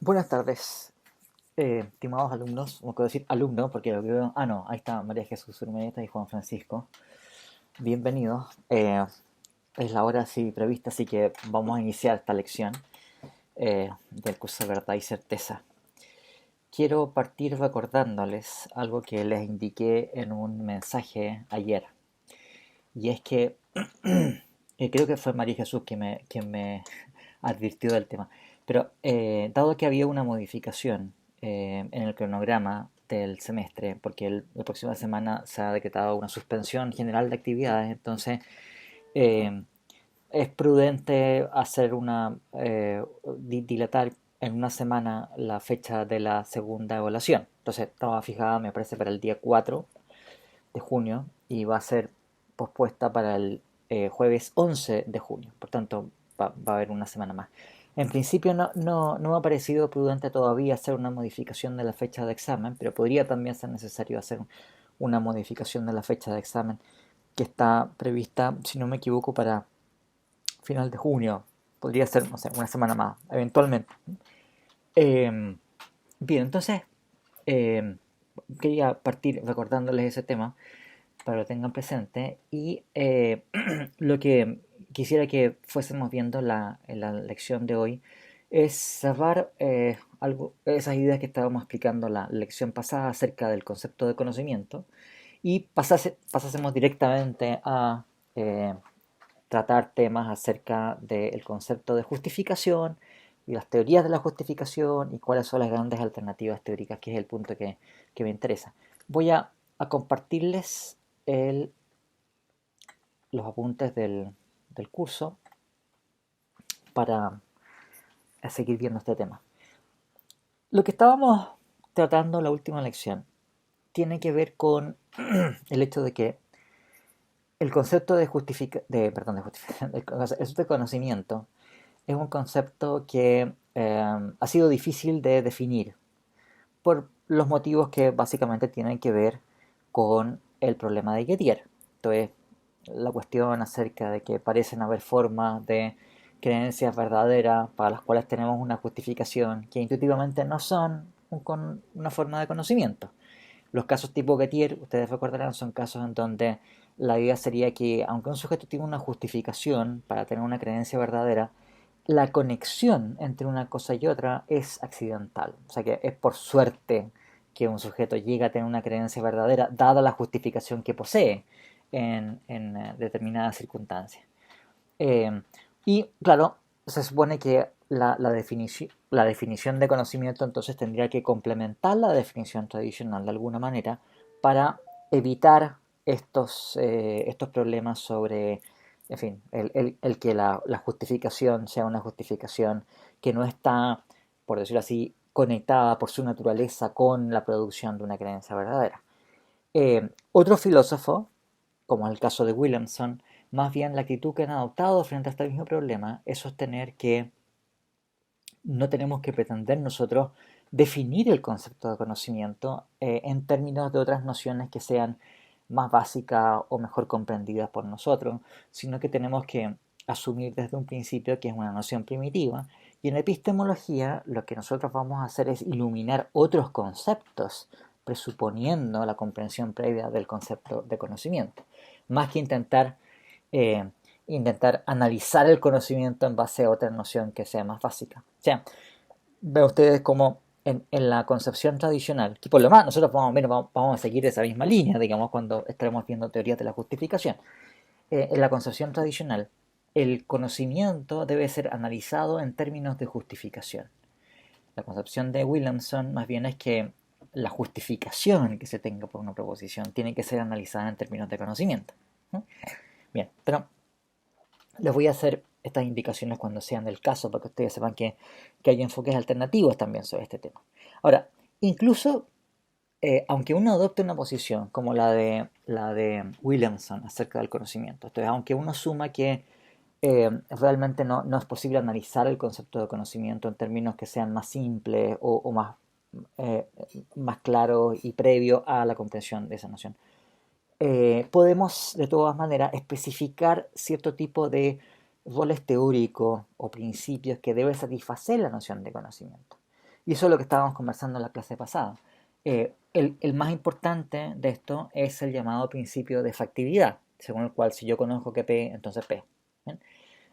Buenas tardes, estimados alumnos, o quiero decir alumno, porque lo que veo, no, ahí está María Jesús Urmeneta y Juan Francisco. Bienvenidos. Es la hora así prevista, así que vamos a iniciar esta lección del curso de Verdad y Certeza. Quiero partir recordándoles algo que les indiqué en un mensaje ayer, y es que creo que fue María Jesús quien me advirtió del tema. Pero dado que había una modificación en el cronograma del semestre, porque la próxima semana se ha decretado una suspensión general de actividades, entonces eh, es prudente hacer dilatar en una semana la fecha de la segunda evaluación. Entonces estaba fijada, me parece, para el día 4 de junio y va a ser pospuesta para el jueves 11 de junio. Por tanto, va a haber una semana más. En principio no me ha parecido prudente todavía hacer una modificación de la fecha de examen, pero podría también ser necesario hacer una modificación de la fecha de examen que está prevista, si no me equivoco, para final de junio. Podría ser, no sé, una semana más, eventualmente. Eh, Bien, entonces eh, quería partir recordándoles ese tema para que lo tengan presente. Y lo que quisiera que fuésemos viendo en la lección de hoy es cerrar esas ideas que estábamos explicando la lección pasada acerca del concepto de conocimiento y pasásemos directamente a eh, tratar temas acerca del concepto de justificación y las teorías de la justificación y cuáles son las grandes alternativas teóricas, que es el punto que me interesa. Voy a compartirles los apuntes del curso para seguir viendo este tema. Lo que estábamos tratando en la última lección tiene que ver con el hecho de que el concepto el concepto de conocimiento es un concepto que ha sido difícil de definir por los motivos que básicamente tienen que ver con el problema de Gettier. Entonces, la cuestión acerca de que parecen haber formas de creencias verdaderas para las cuales tenemos una justificación que intuitivamente no son con una forma de conocimiento. Los casos tipo Gettier, ustedes recordarán, son casos en donde la idea sería que aunque un sujeto tiene una justificación para tener una creencia verdadera, la conexión entre una cosa y otra es accidental. O sea que es por suerte que un sujeto llega a tener una creencia verdadera dada la justificación que posee en determinadas circunstancias. Eh, y claro, se supone que la definición de conocimiento entonces tendría que complementar la definición tradicional de alguna manera para evitar estos problemas sobre, en fin, el que la justificación sea una justificación que no está, por decirlo así, conectada por su naturaleza con la producción de una creencia verdadera. Otro filósofo, como es el caso de Williamson, más bien la actitud que han adoptado frente a este mismo problema es sostener que no tenemos que pretender nosotros definir el concepto de conocimiento en términos de otras nociones que sean más básicas o mejor comprendidas por nosotros, sino que tenemos que asumir desde un principio que es una noción primitiva. Y en epistemología lo que nosotros vamos a hacer es iluminar otros conceptos, presuponiendo la comprensión previa del concepto de conocimiento, más que eh, intentar analizar el conocimiento en base a otra noción que sea más básica. O sea, ven ustedes como en la concepción tradicional, que por lo más nosotros vamos a seguir esa misma línea, digamos, cuando estaremos viendo teorías de la justificación. En la concepción tradicional, el conocimiento debe ser analizado en términos de justificación. La concepción de Williamson más bien es que la justificación que se tenga por una proposición tiene que ser analizada en términos de conocimiento, ¿no? Bien, pero les voy a hacer estas indicaciones cuando sean del caso para que ustedes sepan que hay enfoques alternativos también sobre este tema. Ahora, incluso aunque uno adopte una posición como la de Williamson acerca del conocimiento, entonces aunque uno asuma que realmente no es posible analizar el concepto de conocimiento en términos que sean más simples o eh, más claros y previo a la comprensión de esa noción, podemos de todas maneras especificar cierto tipo de roles teóricos o principios que debe satisfacer la noción de conocimiento. Y eso es lo que estábamos conversando en la clase pasada. El más importante de esto es el llamado principio de factibilidad, según el cual si yo conozco que P, entonces P. ¿Bien?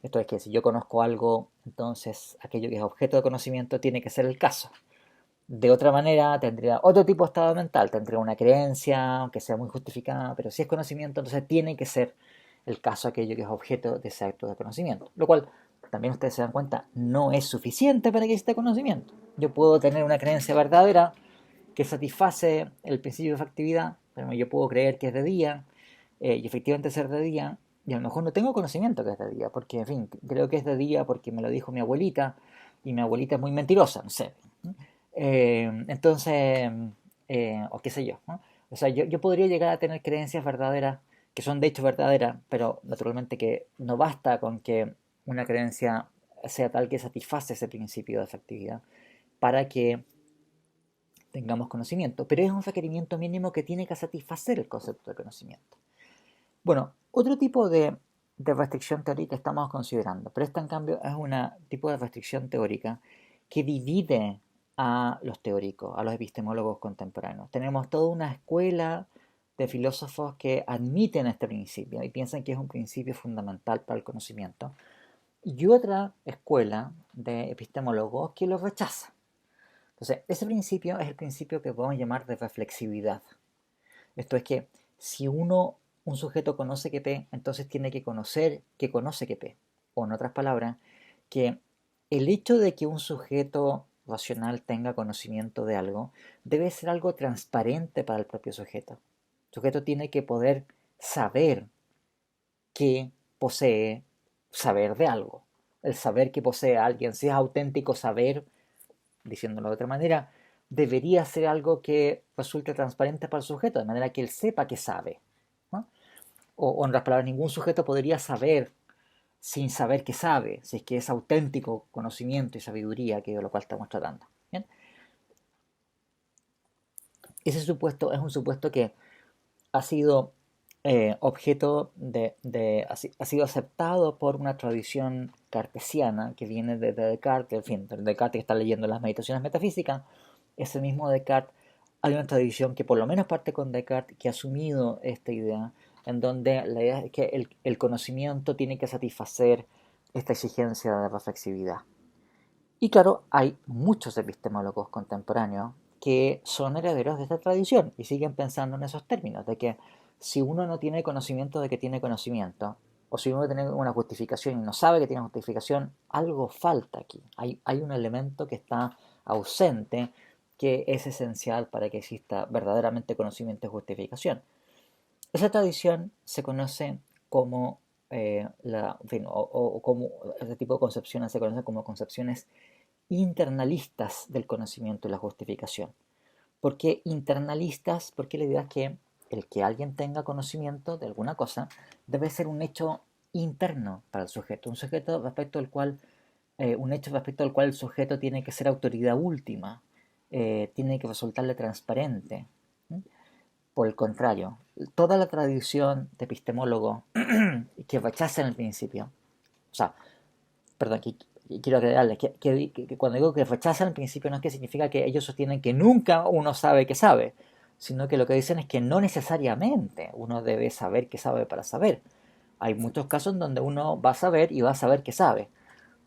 Esto es que si yo conozco algo, entonces aquello que es objeto de conocimiento tiene que ser el caso. De otra manera, tendría otro tipo de estado mental, tendría una creencia, aunque sea muy justificada, pero si es conocimiento, entonces tiene que ser el caso aquello que es objeto de ese acto de conocimiento. Lo cual, también ustedes se dan cuenta, no es suficiente para que exista conocimiento. Yo puedo tener una creencia verdadera que satisface el principio de factibilidad, pero yo puedo creer que es de día, y efectivamente ser de día, y a lo mejor no tengo conocimiento que es de día, porque, en fin, creo que es de día porque me lo dijo mi abuelita, y mi abuelita es muy mentirosa, no sé. Entonces, o qué sé yo, ¿no? O sea, yo podría llegar a tener creencias verdaderas, que son de hecho verdaderas, pero naturalmente que no basta con que una creencia sea tal que satisface ese principio de efectividad para que tengamos conocimiento, pero es un requerimiento mínimo que tiene que satisfacer el concepto de conocimiento. Bueno, otro tipo de restricción teórica estamos considerando, pero esta en cambio es un tipo de restricción teórica que divide a los teóricos, a los epistemólogos contemporáneos. Tenemos toda una escuela de filósofos que admiten este principio y piensan que es un principio fundamental para el conocimiento, y otra escuela de epistemólogos que lo rechaza. Entonces, ese principio es el principio que podemos llamar de reflexividad. Esto es que si un sujeto conoce que P, entonces tiene que conocer que conoce que P. O en otras palabras, que el hecho de que un sujeto racional tenga conocimiento de algo debe ser algo transparente para el propio sujeto. El sujeto tiene que poder saber que posee saber de algo. El saber que posee a alguien, si es auténtico saber, diciéndolo de otra manera, debería ser algo que resulte transparente para el sujeto, de manera que él sepa que sabe, ¿no? O en otras palabras, ningún sujeto podría saber sin saber que sabe, si es que es auténtico conocimiento y sabiduría, que es de lo cual estamos tratando. ¿Bien? Ese supuesto es un supuesto que ha sido objeto ha sido aceptado por una tradición cartesiana que viene desde Descartes, en fin, Descartes que está leyendo las meditaciones metafísicas, ese mismo Descartes, hay una tradición que por lo menos parte con Descartes que ha asumido esta idea, en donde la idea es que el conocimiento tiene que satisfacer esta exigencia de reflexividad. Y claro, hay muchos epistemólogos contemporáneos que son herederos de esta tradición y siguen pensando en esos términos, de que si uno no tiene conocimiento de que tiene conocimiento, o si uno tiene una justificación y no sabe que tiene justificación, algo falta aquí. Hay un elemento que está ausente que es esencial para que exista verdaderamente conocimiento y justificación. Esa tradición se conoce como en fin, o como este tipo de concepciones se conocen como concepciones internalistas del conocimiento y la justificación. ¿Por qué internalistas? Porque la idea es que el que alguien tenga conocimiento de alguna cosa debe ser un hecho interno para el sujeto, un hecho respecto al cual el sujeto tiene que ser autoridad última, tiene que resultarle transparente. ¿Mm? Por el contrario, toda la tradición de epistemólogo que rechazan el principio, o sea, perdón, quiero aclararles que cuando digo que rechazan el principio no es que significa que ellos sostienen que nunca uno sabe que sabe, sino que lo que dicen es que no necesariamente uno debe saber que sabe para saber. Hay muchos casos en donde uno va a saber y va a saber que sabe,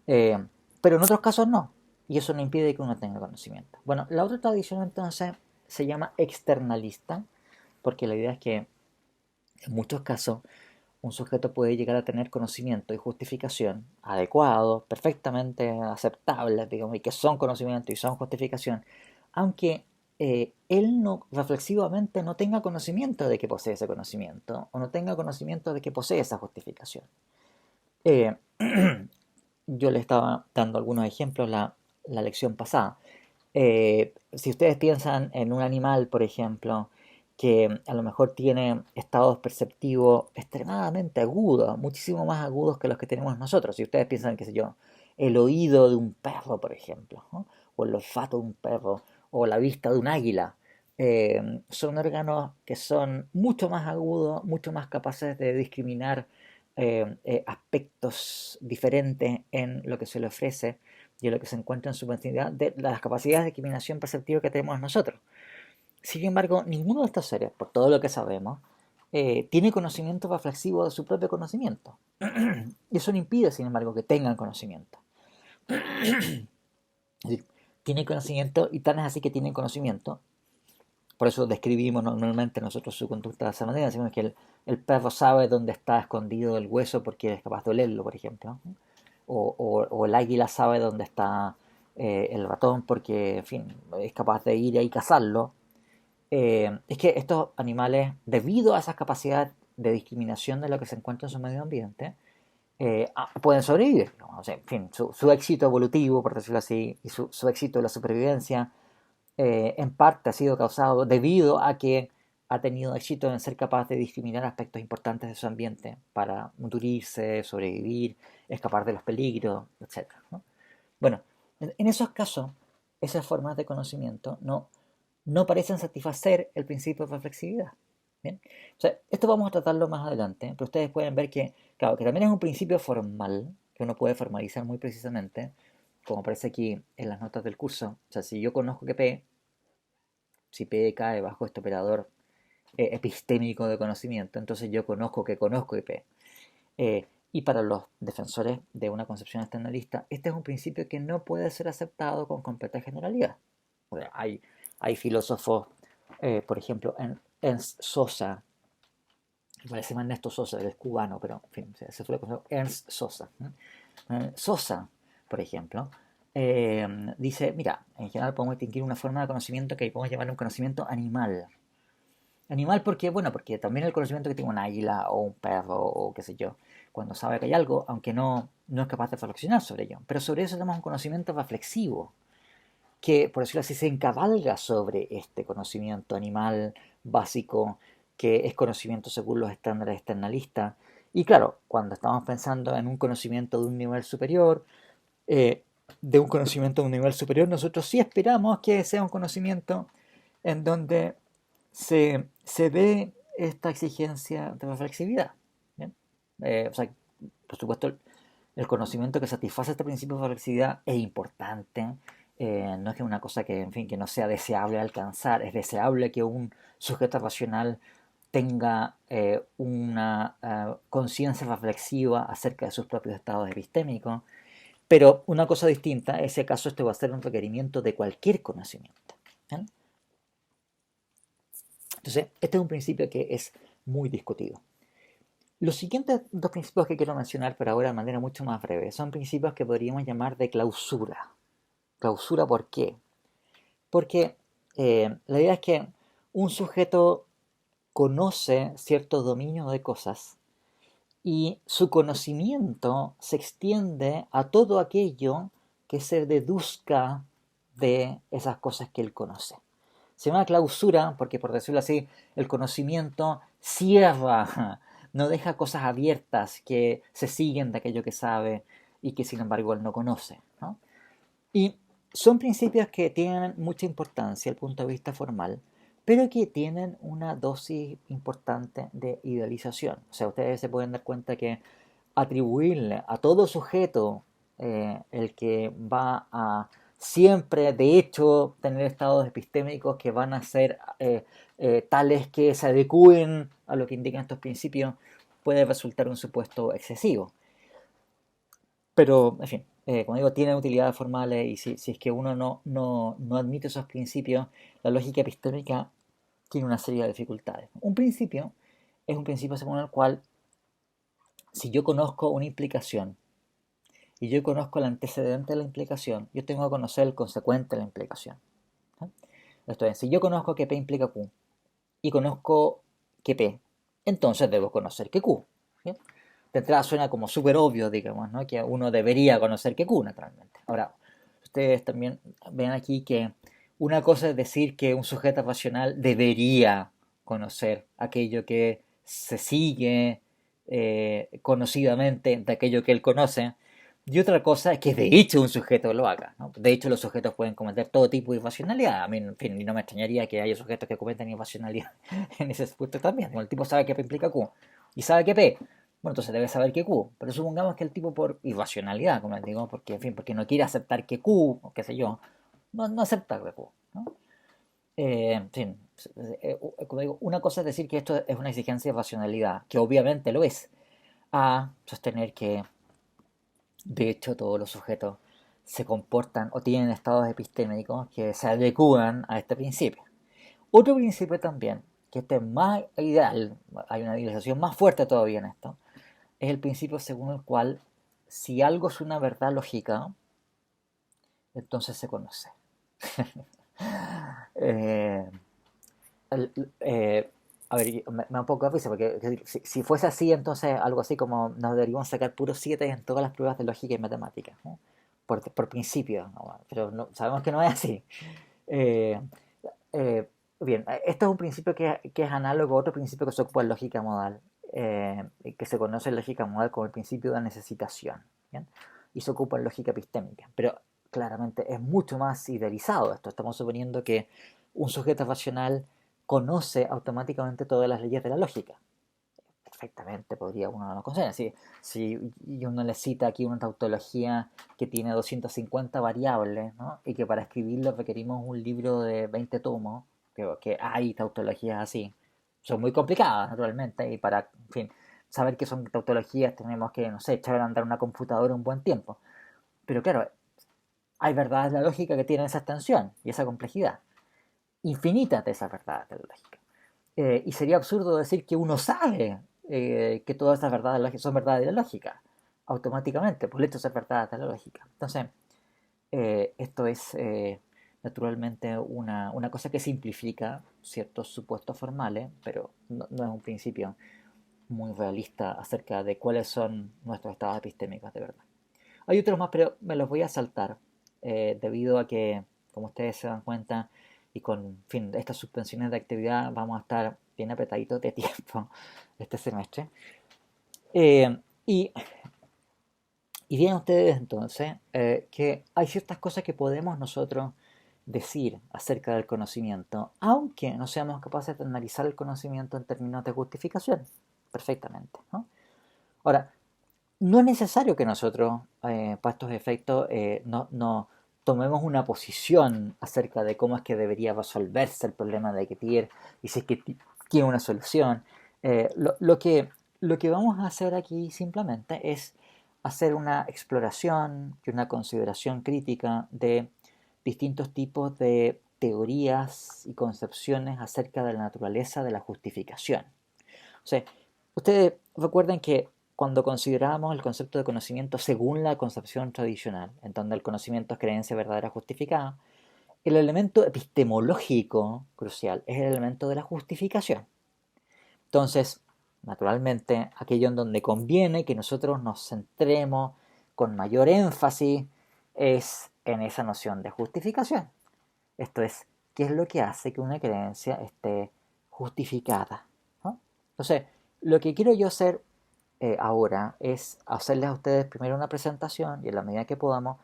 eh, pero en otros casos no, y eso no impide que uno tenga conocimiento. Bueno, la otra tradición entonces se llama externalista, porque la idea es que en muchos casos un sujeto puede llegar a tener conocimiento y justificación adecuados, perfectamente aceptables, digamos, y que son conocimiento y son justificación, aunque él no reflexivamente no tenga conocimiento de que posee ese conocimiento o no tenga conocimiento de que posee esa justificación. Eh, yo le estaba dando algunos ejemplos la lección pasada. Si ustedes piensan en un animal, por ejemplo, que a lo mejor tiene estados perceptivos extremadamente agudos, muchísimo más agudos que los que tenemos nosotros. Si ustedes piensan, qué sé yo, el oído de un perro, por ejemplo, ¿no? O el olfato de un perro, o la vista de un águila, son órganos que son mucho más agudos, mucho más capaces de discriminar aspectos diferentes en lo que se le ofrece y en lo que se encuentra en su profundidad de las capacidades de discriminación perceptiva que tenemos nosotros. Sin embargo, ninguno de estos seres, por todo lo que sabemos, tiene conocimiento reflexivo de su propio conocimiento. Y eso no impide, sin embargo, que tengan conocimiento. Es decir, tienen conocimiento y tan es así que tienen conocimiento. Por eso describimos normalmente nosotros su conducta de esa manera. Decimos que el perro sabe dónde está escondido el hueso porque es capaz de olerlo, por ejemplo. O el águila sabe dónde está el ratón porque, en fin, es capaz de ir ahí y cazarlo. Es que estos animales, debido a esas capacidades de discriminación de lo que se encuentra en su medio ambiente, pueden sobrevivir. ¿No? O sea, en fin, su éxito evolutivo, por decirlo así, y su éxito de la supervivencia, en parte ha sido causado debido a que ha tenido éxito en ser capaz de discriminar aspectos importantes de su ambiente para nutrirse, sobrevivir, escapar de los peligros, etc. ¿No? Bueno, en esos casos, esas formas de conocimiento no parecen satisfacer el principio de reflexividad. ¿Bien? O sea, esto vamos a tratarlo más adelante, pero ustedes pueden ver que, claro, que también es un principio formal, que uno puede formalizar muy precisamente, como aparece aquí en las notas del curso. O sea, si yo conozco que P, si P cae bajo este operador epistémico de conocimiento, entonces yo conozco que P. Y para los defensores de una concepción externalista, este es un principio que no puede ser aceptado con completa generalidad. O sea, hay filósofos, por ejemplo, Ernst Sosa, parece más Ernesto Sosa, él es cubano, pero en fin, se suele conocer Ernst Sosa. ¿No? Sosa, por ejemplo, dice, mira, en general podemos distinguir una forma de conocimiento que podemos llamarle un conocimiento animal. Animal porque, bueno, porque también el conocimiento que tiene un águila o un perro o qué sé yo, cuando sabe que hay algo, aunque no es capaz de reflexionar sobre ello. Pero sobre eso tenemos un conocimiento reflexivo, que por decirlo así se encabalga sobre este conocimiento animal básico, que es conocimiento según los estándares externalistas. Y claro, cuando estamos pensando en un conocimiento de un nivel superior, nosotros sí esperamos que sea un conocimiento en donde se ve esta exigencia de reflexividad. ¿Bien? O sea, por supuesto, el conocimiento que satisface este principio de reflexividad es importante. No es que una cosa que, en fin, que no sea deseable alcanzar. Es deseable que un sujeto racional tenga una conciencia reflexiva acerca de sus propios estados epistémicos. Pero una cosa distinta, en ese caso, esto va a ser un requerimiento de cualquier conocimiento. ¿Bien? Entonces, este es un principio que es muy discutido. Los siguientes dos principios que quiero mencionar, pero ahora de manera mucho más breve, son principios que podríamos llamar de clausura. ¿Clausura por qué? Porque la idea es que un sujeto conoce cierto dominio de cosas y su conocimiento se extiende a todo aquello que se deduzca de esas cosas que él conoce. Se llama clausura porque, por decirlo así, el conocimiento cierra, no deja cosas abiertas que se siguen de aquello que sabe y que sin embargo él no conoce. ¿No? Y son principios que tienen mucha importancia desde el punto de vista formal, pero que tienen una dosis importante de idealización. O sea, ustedes se pueden dar cuenta que atribuirle a todo sujeto el que va a siempre, de hecho, tener estados epistémicos que van a ser tales que se adecúen a lo que indican estos principios, puede resultar un supuesto excesivo. Pero, en fin, como digo, tienen utilidades formales y si es que uno no admite esos principios, la lógica epistémica tiene una serie de dificultades. Un principio es un principio según el cual, si yo conozco una implicación y yo conozco el antecedente de la implicación, yo tengo que conocer el consecuente de la implicación. ¿No? Esto es, si yo conozco que P implica Q y conozco que P, entonces debo conocer que Q. ¿Sí? De entrada suena como súper obvio, digamos, ¿no? Que uno debería conocer que Q, naturalmente. Ahora, ustedes también ven aquí que una cosa es decir que un sujeto racional debería conocer aquello que se sigue conocidamente de aquello que él conoce, y otra cosa es que de hecho un sujeto lo haga. ¿No? De hecho, los sujetos pueden cometer todo tipo de irracionalidad. A mí, en fin, no me extrañaría que haya sujetos que cometen irracionalidad en ese aspecto también. Como el tipo sabe que P implica Q y sabe que P Bueno, entonces debe saber que Q, pero supongamos que el tipo por irracionalidad, como les digo, porque, en fin, porque no quiere aceptar que Q, o qué sé yo, no acepta que Q, ¿no? En fin, como digo, una cosa es decir que esto es una exigencia de racionalidad, que obviamente lo es, a sostener que de hecho todos los sujetos se comportan o tienen estados epistémicos que se adecúan a este principio. Otro principio también, que este es más ideal, hay una idealización más fuerte todavía en esto, es el principio según el cual si algo es una verdad lógica, entonces se conoce. Eh, el- eh, a ver, me da un poco de risa porque si fuese así, entonces algo así como nos deberíamos sacar puros 7 en todas las pruebas de lógica y matemáticas, ¿no? Por principio, ¿no? Pero sabemos que no es así. Eh, eh, Bien, esto es un principio que es análogo a otro principio que se ocupa en lógica modal, que se conoce en lógica modal como el principio de necesitación, ¿bien? Y se ocupa en lógica epistémica. Pero claramente es mucho más idealizado esto. Estamos suponiendo que un sujeto racional conoce automáticamente todas las leyes de la lógica. Perfectamente podría uno no conocer. Si uno le cita aquí una tautología que tiene 250 variables, ¿no? Y que para escribirlo requerimos un libro de 20 tomos, que hay tautologías así. Son muy complicadas, naturalmente, y para, en fin, saber que son tautologías tenemos que, no sé, echar a andar una computadora un buen tiempo. Pero claro, hay verdades de la lógica que tienen esa extensión y esa complejidad. Infinitas de esas verdades de la lógica. Y sería absurdo decir que uno sabe que todas esas verdades son verdades de la lógica, automáticamente, por el hecho de ser verdades de la lógica. Entonces, esto es naturalmente una cosa que simplifica ciertos supuestos formales, pero no es un principio muy realista acerca de cuáles son nuestros estados epistémicos de verdad. Hay otros más, pero me los voy a saltar, debido a que, como ustedes se dan cuenta, y con en fin, estas suspensiones de actividad vamos a estar bien apretaditos de tiempo este semestre. Eh, y, y bien ustedes entonces que hay ciertas cosas que podemos nosotros decir acerca del conocimiento, aunque no seamos capaces de analizar el conocimiento en términos de justificación perfectamente, ¿no? Ahora, no es necesario que nosotros, para estos efectos, no tomemos una posición acerca de cómo es que debería resolverse el problema de Gettier y si es que tiene una solución. Eh, lo, lo que, lo que vamos a hacer aquí simplemente es hacer una exploración y una consideración crítica de distintos tipos de teorías y concepciones acerca de la naturaleza de la justificación. O sea, ustedes recuerden que cuando consideramos el concepto de conocimiento según la concepción tradicional, en donde el conocimiento es creencia verdadera justificada, el elemento epistemológico crucial es el elemento de la justificación. Entonces, naturalmente, aquello en donde conviene que nosotros nos centremos con mayor énfasis es en esa noción de justificación. Esto es, ¿qué es lo que hace que una creencia esté justificada? ¿No? Entonces, lo que quiero yo hacer ahora es hacerles a ustedes primero una presentación y en la medida que podamos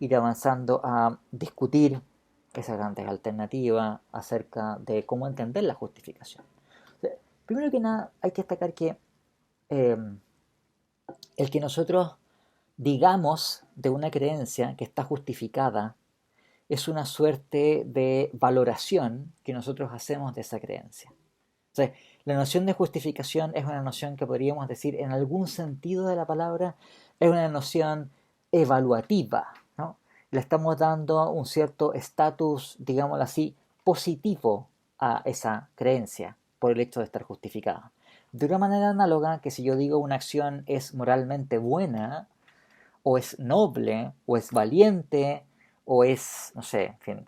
ir avanzando a discutir esas grandes alternativas acerca de cómo entender la justificación. O sea, primero que nada, hay que destacar que eh, el que nosotros digamos de una creencia que está justificada es una suerte de valoración que nosotros hacemos de esa creencia. O sea, la noción de justificación es una noción que podríamos decir, en algún sentido de la palabra, es una noción evaluativa, ¿no? Le estamos dando un cierto estatus, digámoslo así, positivo a esa creencia por el hecho de estar justificada. De una manera análoga que si yo digo una acción es moralmente buena, o es noble, o es valiente, o es, no sé, en fin,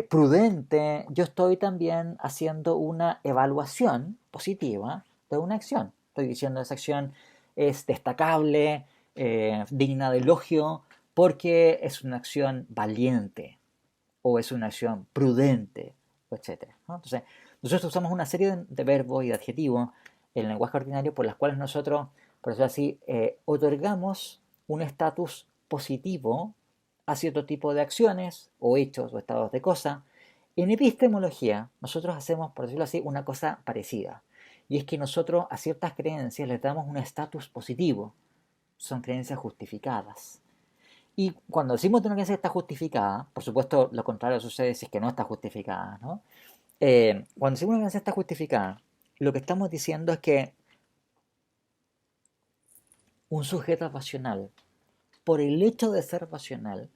prudente, yo estoy también haciendo una evaluación positiva de una acción. Estoy diciendo esa acción es destacable, digna de elogio, porque es una acción valiente, o es una acción prudente, etcétera, ¿no? Entonces, nosotros usamos una serie de verbos y de adjetivos en el lenguaje ordinario por las cuales nosotros, por decirlo así, otorgamos un estatus positivo a cierto tipo de acciones o hechos o estados de cosas. En epistemología, nosotros hacemos, por decirlo así, una cosa parecida. y es que nosotros a ciertas creencias les damos un estatus positivo. Son creencias justificadas. Y cuando decimos que una creencia está justificada, por supuesto lo contrario sucede si es que no está justificada, ¿no? Cuando decimos que una creencia está justificada, lo que estamos diciendo es que un sujeto racional, por el hecho de ser racional,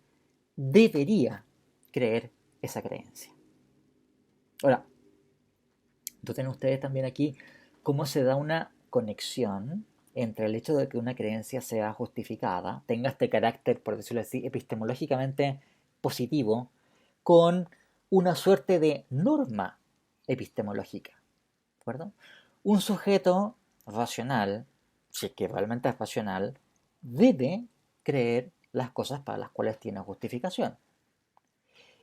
debería creer esa creencia. Ahora, entonces ustedes también aquí cómo se da una conexión entre el hecho de que una creencia sea justificada, tenga este carácter, por decirlo así, epistemológicamente positivo, con una suerte de norma epistemológica. ¿De acuerdo? Un sujeto racional, si es que realmente es racional, debe creer las cosas para las cuales tiene justificación.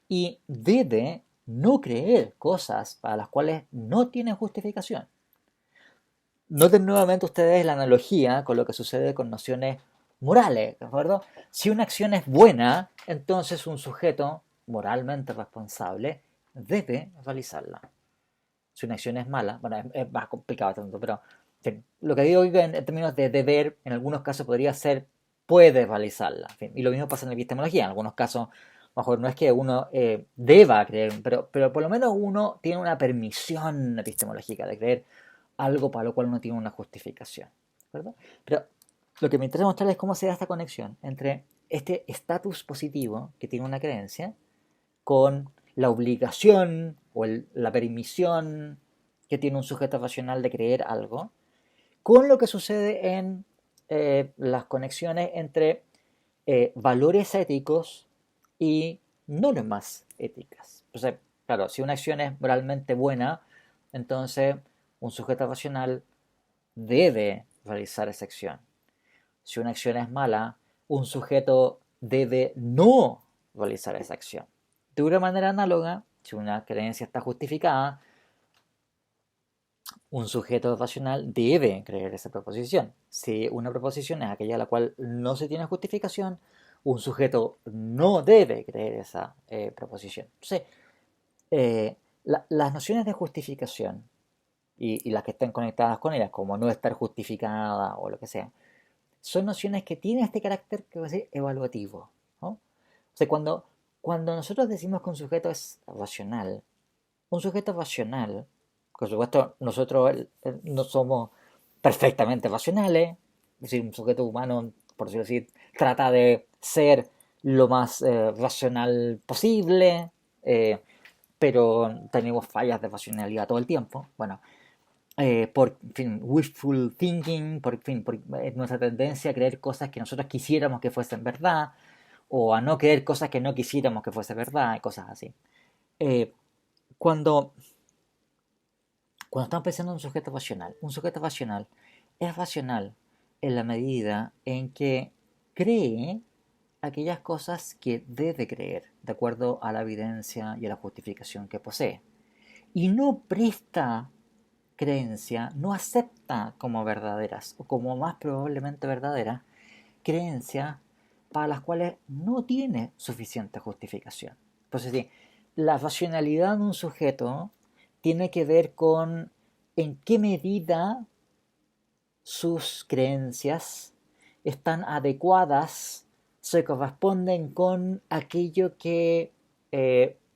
Y debe no creer cosas para las cuales no tiene justificación. Noten nuevamente ustedes la analogía con lo que sucede con nociones morales, ¿de acuerdo? Si una acción es buena, entonces un sujeto moralmente responsable debe realizarla. Si una acción es mala, bueno, es más complicado tanto, pero en fin, lo que digo en términos de deber, en algunos casos podría ser puede realizarla. En fin, y lo mismo pasa en la epistemología, en algunos casos, mejor no es que uno deba creer, pero por lo menos uno tiene una permisión epistemológica de creer algo para lo cual uno tiene una justificación. ¿Verdad? Pero lo que me interesa mostrarles es cómo se da esta conexión entre este estatus positivo que tiene una creencia con la obligación o la permisión que tiene un sujeto racional de creer algo, con lo que sucede en las conexiones entre valores éticos y normas éticas. Entonces, claro, si una acción es moralmente buena, entonces un sujeto racional debe realizar esa acción. Si una acción es mala, un sujeto debe no realizar esa acción. De una manera análoga, si una creencia está justificada, un sujeto racional debe creer esa proposición. Si una proposición es aquella a la cual no se tiene justificación, un sujeto no debe creer esa proposición. Entonces, las nociones de justificación y las que estén conectadas con ellas, como no estar justificada o lo que sea, son nociones que tienen este carácter que va a ser evaluativo, ¿no? O sea, cuando nosotros decimos que un sujeto es racional, un sujeto racional, por supuesto nosotros no somos perfectamente racionales, es decir, un sujeto humano, por decirlo así, trata de ser lo más racional posible, pero tenemos fallas de racionalidad todo el tiempo. Bueno, por en fin, wishful thinking, por, en fin, por nuestra tendencia a creer cosas que nosotros quisiéramos que fuesen verdad, o a no creer cosas que no quisiéramos que fuesen verdad, y cosas así. Eh, cuando, cuando estamos pensando en un sujeto racional es racional en la medida en que cree aquellas cosas que debe creer, de acuerdo a la evidencia y a la justificación que posee. Y no presta creencia, no acepta como verdaderas o como más probablemente verdaderas creencias para las cuales no tiene suficiente justificación. Entonces, sí, la racionalidad de un sujeto tiene que ver con en qué medida sus creencias están adecuadas, se corresponden con aquello que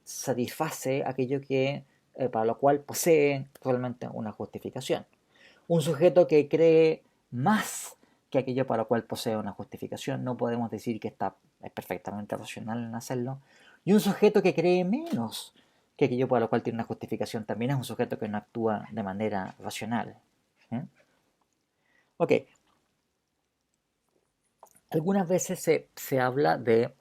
satisface, aquello que para lo cual posee realmente una justificación. Un sujeto que cree más que aquello para lo cual posee una justificación, no podemos decir que es perfectamente racional en hacerlo. Y un sujeto que cree menos que aquello para lo cual tiene una justificación también es un sujeto que no actúa de manera racional. ¿Eh? Ok, algunas veces se habla de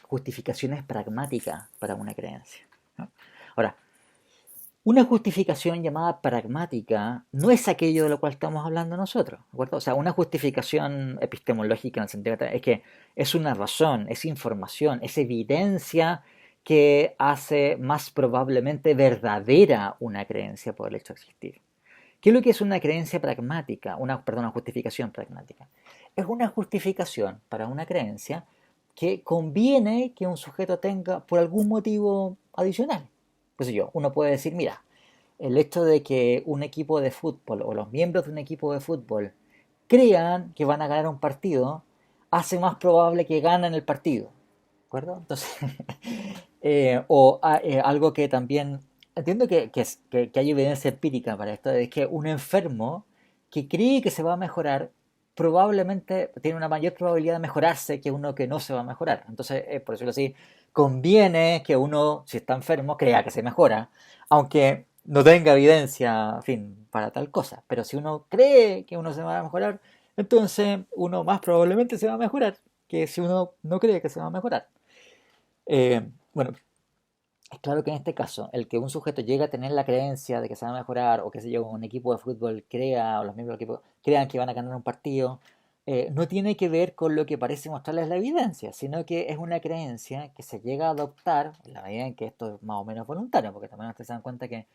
justificaciones pragmáticas para una creencia, ¿no? Ahora, una justificación llamada pragmática no es aquello de lo cual estamos hablando nosotros, ¿de acuerdo? O sea, una justificación epistemológica en el sentido de es que es una razón, es información, es evidencia que hace más probablemente verdadera una creencia por el hecho de existir. ¿Qué es lo que es una creencia pragmática? Una justificación pragmática. Es una justificación para una creencia que conviene que un sujeto tenga por algún motivo adicional. Pues yo, uno puede decir, mira, el hecho de que un equipo de fútbol o los miembros de un equipo de fútbol crean que van a ganar un partido, hace más probable que ganen el partido. ¿De acuerdo? Entonces, algo que también entiendo que hay evidencia empírica para esto, es que un enfermo que cree que se va a mejorar probablemente tiene una mayor probabilidad de mejorarse que uno que no se va a mejorar. Entonces, por decirlo así, conviene que uno, si está enfermo, crea que se mejora, aunque no tenga evidencia, en fin, para tal cosa. Pero si uno cree que uno se va a mejorar, entonces uno más probablemente se va a mejorar que si uno no cree que se va a mejorar. Bueno, es claro que en este caso, el que un sujeto llegue a tener la creencia de que se va a mejorar, o que sé yo, un equipo de fútbol crea, o los miembros del equipo crean que van a ganar un partido, no tiene que ver con lo que parece mostrarles la evidencia, sino que es una creencia que se llega a adoptar en la medida en que esto es más o menos voluntario, porque también ustedes se dan cuenta que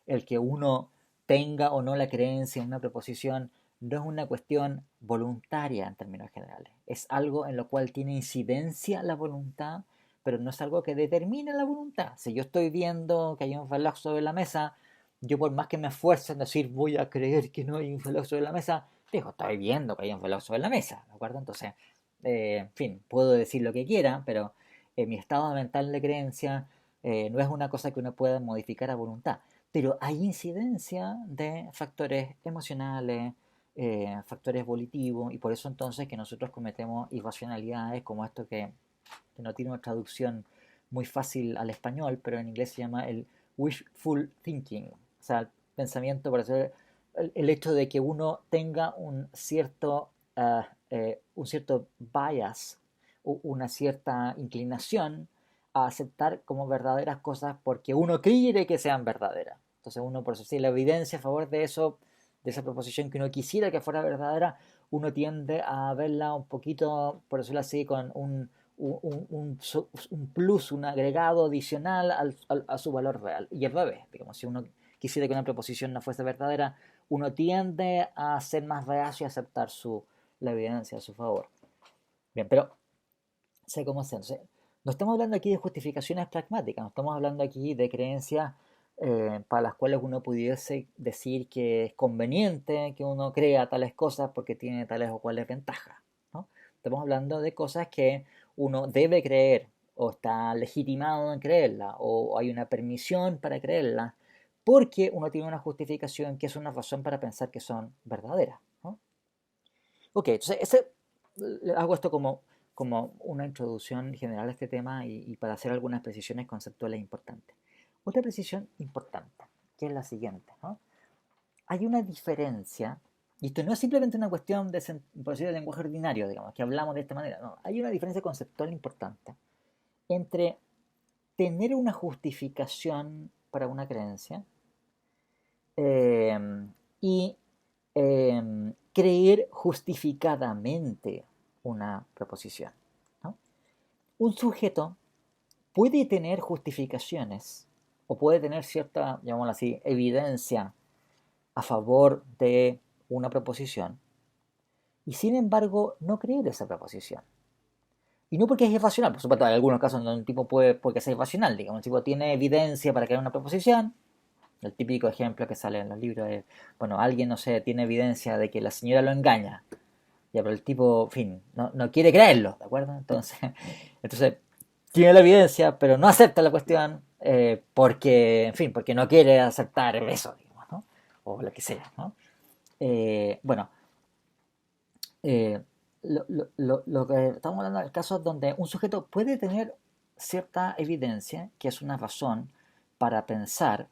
el que uno tenga o no la creencia en una proposición no es una cuestión voluntaria en términos generales, es algo en lo cual tiene incidencia la voluntad, pero no es algo que determine la voluntad. Si yo estoy viendo que hay un reloj sobre la mesa, yo por más que me esfuerce en decir voy a creer que no hay un reloj sobre la mesa, digo, estoy viendo que hay un reloj sobre la mesa, ¿de acuerdo? Entonces, en fin, puedo decir lo que quiera, pero mi estado mental de creencia no es una cosa que uno pueda modificar a voluntad. Pero hay incidencia de factores emocionales, factores volitivos, y por eso entonces que nosotros cometemos irracionalidades como esto que no tiene una traducción muy fácil al español, pero en inglés se llama el wishful thinking, o sea, el pensamiento, por decir, el hecho de que uno tenga un cierto bias, una cierta inclinación a aceptar como verdaderas cosas porque uno cree que sean verdaderas. Entonces uno, por eso sí, la evidencia a favor de eso, de esa proposición que uno quisiera que fuera verdadera, uno tiende a verla un poquito, por decirlo así, con un plus, un agregado adicional a su valor real. Y al revés, digamos, si uno quisiera que una proposición no fuese verdadera, uno tiende a ser más reacio y aceptar la evidencia a su favor. Bien, pero sé cómo hacerse. No estamos hablando aquí de justificaciones pragmáticas, no estamos hablando aquí de creencias para las cuales uno pudiese decir que es conveniente que uno crea tales cosas porque tiene tales o cuales ventajas, ¿no? Estamos hablando de cosas que uno debe creer o está legitimado en creerla o hay una permisión para creerla porque uno tiene una justificación que es una razón para pensar que son verdaderas, ¿no? Ok, entonces hago esto como una introducción general a este tema y para hacer algunas precisiones conceptuales importantes. Otra precisión importante, que es la siguiente, ¿no? Hay una diferencia, y esto no es simplemente una cuestión por decir, de lenguaje ordinario, digamos, que hablamos de esta manera, no, hay una diferencia conceptual importante entre tener una justificación para una creencia eh, y creer justificadamente una proposición, ¿no? Un sujeto puede tener justificaciones o puede tener cierta, llamémoslo así, evidencia a favor de una proposición y sin embargo no creer esa proposición. Y no porque es irracional, por supuesto, hay algunos casos donde un tipo puede ser irracional, digamos, un tipo tiene evidencia para creer una proposición. El típico ejemplo que sale en los libros es, bueno, alguien, no sé, tiene evidencia de que la señora lo engaña. Ya, pero el tipo, en fin, no quiere creerlo, ¿de acuerdo? Entonces, tiene la evidencia, pero no acepta la cuestión porque, en fin, porque no quiere aceptar eso, digamos, ¿no? O lo que sea, ¿no? Bueno, eh, lo que estamos hablando del caso es donde un sujeto puede tener cierta evidencia, que es una razón para pensar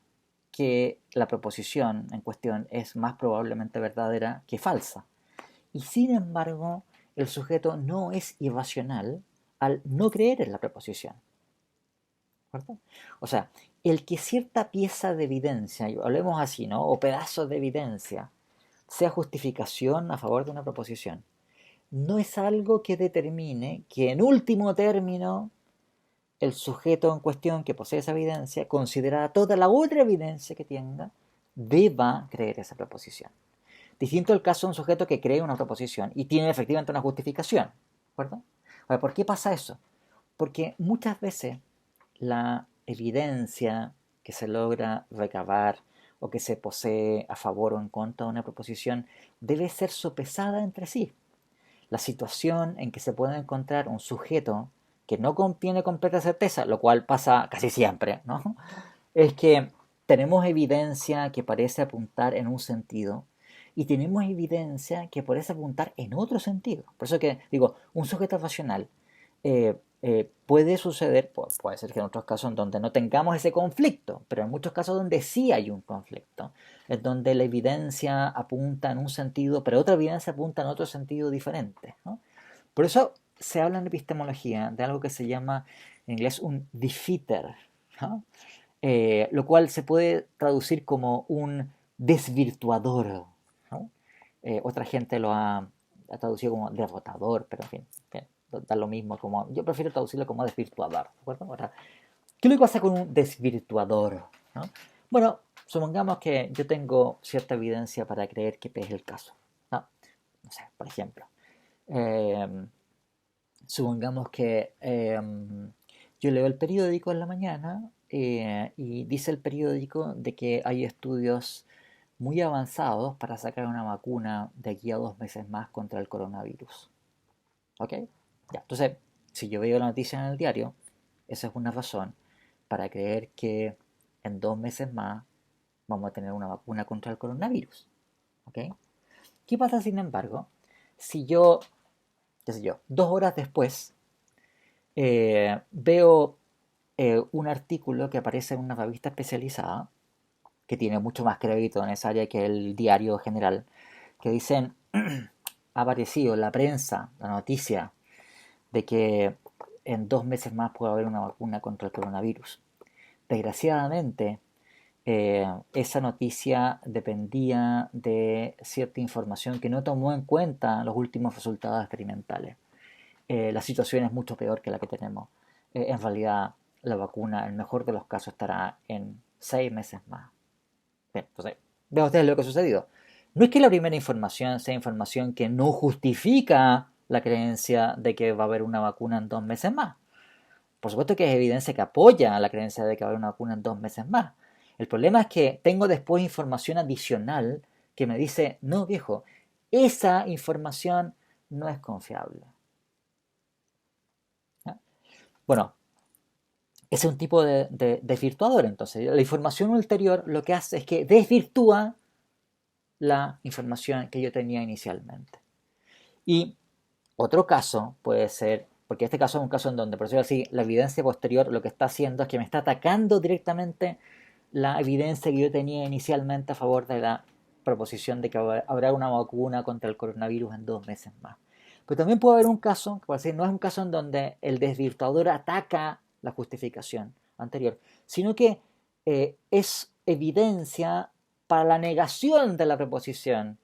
que la proposición en cuestión es más probablemente verdadera que falsa. Y sin embargo, el sujeto no es irracional al no creer en la proposición. ¿Verdad? O sea, el que cierta pieza de evidencia, hablemos así, ¿no? O pedazos de evidencia, sea justificación a favor de una proposición, no es algo que determine que en último término el sujeto en cuestión que posee esa evidencia, considerada toda la otra evidencia que tenga, deba creer esa proposición. Distinto el caso de un sujeto que cree una proposición y tiene efectivamente una justificación. ¿De acuerdo? ¿Por qué pasa eso? Porque muchas veces la evidencia que se logra recabar o que se posee a favor o en contra de una proposición debe ser sopesada entre sí. La situación en que se puede encontrar un sujeto que no tiene completa certeza, lo cual pasa casi siempre, ¿no? Es que tenemos evidencia que parece apuntar en un sentido y tenemos evidencia que parece apuntar en otro sentido. Por eso que digo, un sujeto racional puede suceder, puede ser que en otros casos en donde no tengamos ese conflicto, pero en muchos casos donde sí hay un conflicto, en donde la evidencia apunta en un sentido, pero otra evidencia apunta en otro sentido diferente, ¿no? Por eso se habla en epistemología de algo que se llama en inglés un defeater, ¿no? Lo cual se puede traducir como un desvirtuador, ¿no? Otra gente ha traducido como derrotador, pero en fin, da lo mismo. Yo prefiero traducirlo como desvirtuador. ¿De acuerdo? Ahora, ¿qué es lo que pasa con un desvirtuador? ¿No? Bueno, supongamos que yo tengo cierta evidencia para creer que es el caso. No, no sé, por ejemplo. Eh, Supongamos que yo leo el periódico en la mañana y dice el periódico de que hay estudios muy avanzados para sacar una vacuna de aquí a 2 meses más contra el coronavirus. ¿Ok? Ya, entonces, si yo veo la noticia en el diario, esa es una razón para creer que en 2 meses más vamos a tener una vacuna contra el coronavirus. ¿Ok? ¿Qué pasa, sin embargo, si yo, qué sé yo, 2 horas después veo un artículo que aparece en una revista especializada, que tiene mucho más crédito en esa área que el diario general, que dicen, ha aparecido en la prensa, la noticia, de que en 2 meses más puede haber una vacuna contra el coronavirus. Desgraciadamente, esa noticia dependía de cierta información que no tomó en cuenta los últimos resultados experimentales. La situación es mucho peor que la que tenemos. En realidad, la vacuna, en el mejor de los casos, estará en 6 meses más. Bien, entonces, vean ustedes lo que ha sucedido. No es que la primera información sea información que no justifica la creencia de que va a haber una vacuna en 2 meses más. Por supuesto que es evidencia que apoya la creencia de que va a haber una vacuna en 2 meses más. El problema es que tengo después información adicional que me dice, no viejo, esa información no es confiable. ¿Ya? Bueno, ese es un tipo de desvirtuador. Entonces, la información ulterior lo que hace es que desvirtúa la información que yo tenía inicialmente. Y otro caso puede ser, porque este caso es un caso en donde, por decirlo así, la evidencia posterior lo que está haciendo es que me está atacando directamente la evidencia que yo tenía inicialmente a favor de la proposición de que habrá una vacuna contra el coronavirus en 2 meses más. Pero también puede haber un caso, que por decir, no es un caso en donde el desvirtuador ataca la justificación anterior, sino que es evidencia para la negación de la proposición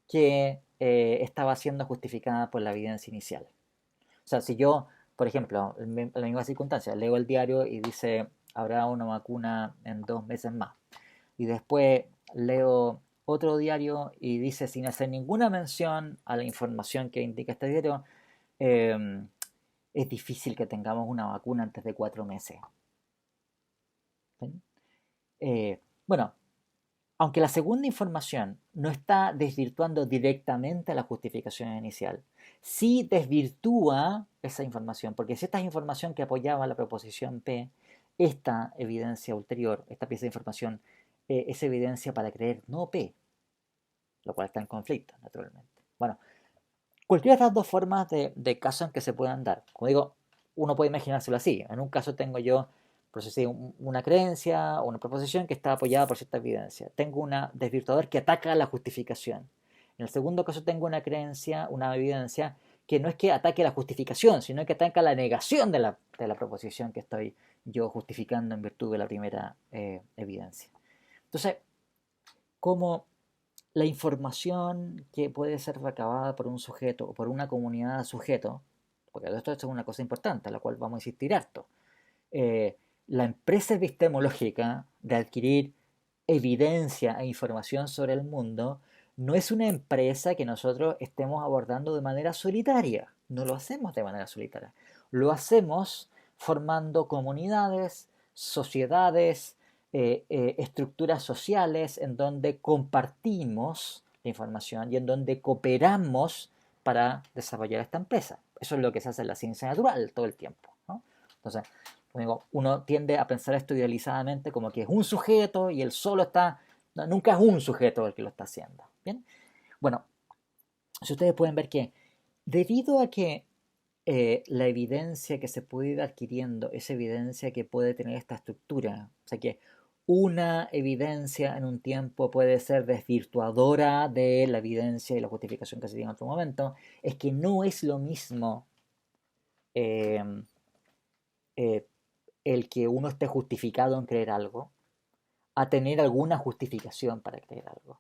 que estaba siendo justificada por la evidencia inicial. O sea, si yo, por ejemplo, en la misma circunstancia, leo el diario y dice habrá una vacuna en 2 meses más, y después leo otro diario y dice sin hacer ninguna mención a la información que indica este diario, eh, es difícil que tengamos una vacuna antes de 4 meses. ¿Sí? Bueno, aunque la segunda información no está desvirtuando directamente la justificación inicial, sí desvirtúa esa información, porque si esta es información que apoyaba la proposición P, esta evidencia ulterior, esta pieza de información, es evidencia para creer no P, lo cual está en conflicto, naturalmente. Bueno, cualquiera de estas dos formas de caso en que se puedan dar, como digo, uno puede imaginárselo así. En un caso tengo yo una creencia o una proposición que está apoyada por cierta evidencia. Tengo un desvirtuador que ataca la justificación. En el segundo caso tengo una creencia, una evidencia que no es que ataque la justificación, sino que ataca la negación de la proposición que estoy yo justificando en virtud de la primera evidencia. Entonces, como la información que puede ser recabada por un sujeto o por una comunidad de sujetos, porque esto es una cosa importante, a la cual vamos a insistir harto, eh, la empresa epistemológica de adquirir evidencia e información sobre el mundo no es una empresa que nosotros estemos abordando de manera solitaria, no lo hacemos de manera solitaria, lo hacemos formando comunidades, sociedades, estructuras sociales en donde compartimos la información y en donde cooperamos para desarrollar esta empresa. Eso es lo que se hace en la ciencia natural todo el tiempo, ¿no? Entonces, uno tiende a pensar esto idealizadamente como que es un sujeto y él solo está, no, nunca es un sujeto el que lo está haciendo. ¿Bien? Bueno, si ustedes pueden ver que debido a que la evidencia que se puede ir adquiriendo es evidencia que puede tener esta estructura, o sea que una evidencia en un tiempo puede ser desvirtuadora de la evidencia y la justificación que se tiene en otro momento, es que no es lo mismo eh, eh, el que uno esté justificado en creer algo a tener alguna justificación para creer algo.